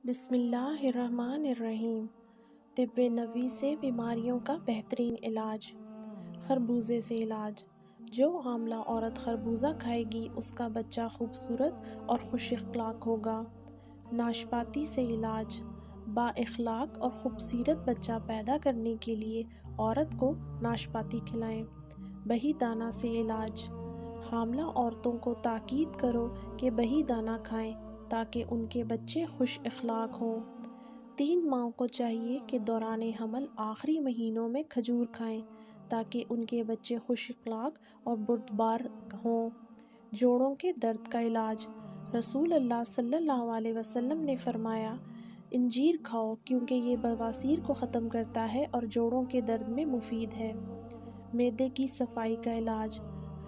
بسم اللہ الرحمن الرحیم۔ طب نبوی سے بیماریوں کا بہترین علاج۔ خربوزے سے علاج۔ جو حاملہ عورت خربوزہ کھائے گی اس کا بچہ خوبصورت اور خوش اخلاق ہوگا۔ ناشپاتی سے علاج۔ با اخلاق اور خوبصورت بچہ پیدا کرنے کے لیے عورت کو ناشپاتی کھلائیں۔ بہی دانہ سے علاج۔ حاملہ عورتوں کو تاکید کرو کہ بہی دانہ کھائیں تاکہ ان کے بچے خوش اخلاق ہوں۔ 3 ماؤں کو چاہیے کہ دوران حمل آخری مہینوں میں کھجور کھائیں تاکہ ان کے بچے خوش اخلاق اور بردبار ہوں۔ جوڑوں کے درد کا علاج۔ رسول اللہ صلی اللہ علیہ وسلم نے فرمایا، انجیر کھاؤ کیونکہ یہ بواسیر کو ختم کرتا ہے اور جوڑوں کے درد میں مفید ہے۔ معدے کی صفائی کا علاج۔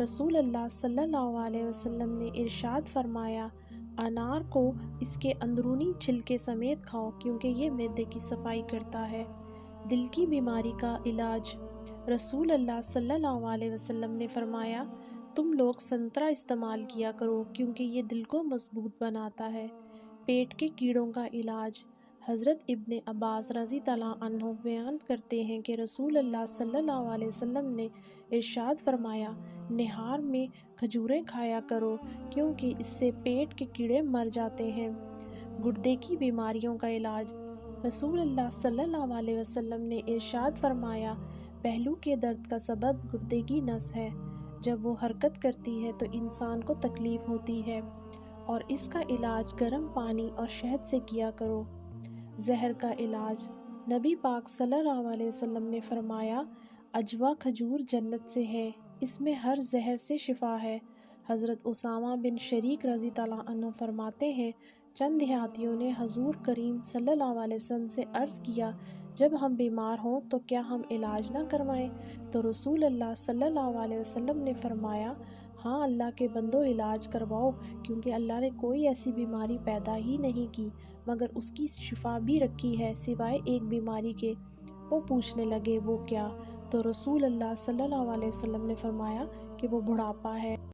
رسول اللہ صلی اللہ علیہ وسلم نے ارشاد فرمایا، انار کو اس کے اندرونی چھلکے سمیت کھاؤ کیونکہ یہ معدے کی صفائی کرتا ہے۔ دل کی بیماری کا علاج۔ رسول اللہ صلی اللہ علیہ وسلم نے فرمایا، تم لوگ سنترا استعمال کیا کرو کیونکہ یہ دل کو مضبوط بناتا ہے۔ پیٹ کے کیڑوں کا علاج۔ حضرت ابن عباس رضی اللہ عنہ بیان کرتے ہیں کہ رسول اللہ صلی اللہ علیہ وسلم نے ارشاد فرمایا، نہار میں کھجوریں کھایا کرو کیونکہ اس سے پیٹ کے کیڑے مر جاتے ہیں۔ گردے کی بیماریوں کا علاج۔ رسول اللہ صلی اللہ علیہ وسلم نے ارشاد فرمایا، پہلو کے درد کا سبب گردے کی نس ہے۔ جب وہ حرکت کرتی ہے تو انسان کو تکلیف ہوتی ہے اور اس کا علاج گرم پانی اور شہد سے کیا کرو۔ زہر کا علاج۔ نبی پاک صلی اللہ علیہ وسلم نے فرمایا، عجوا کھجور جنت سے ہے، اس میں ہر زہر سے شفا ہے۔ حضرت اسامہ بن شریک رضی اللہ عنہ فرماتے ہیں، چند دیہاتیوں نے حضور کریم صلی اللہ علیہ وسلم سے عرض کیا، جب ہم بیمار ہوں تو کیا ہم علاج نہ کروائیں؟ تو رسول اللہ صلی اللہ علیہ وسلم نے فرمایا، ہاں اللہ کے بندو علاج کرواؤ کیونکہ اللہ نے کوئی ایسی بیماری پیدا ہی نہیں کی مگر اس کی شفا بھی رکھی ہے سوائے ایک بیماری کے۔ وہ پوچھنے لگے، وہ کیا؟ تو رسول اللہ صلی اللہ علیہ وسلم نے فرمایا کہ وہ بڑھاپا ہے۔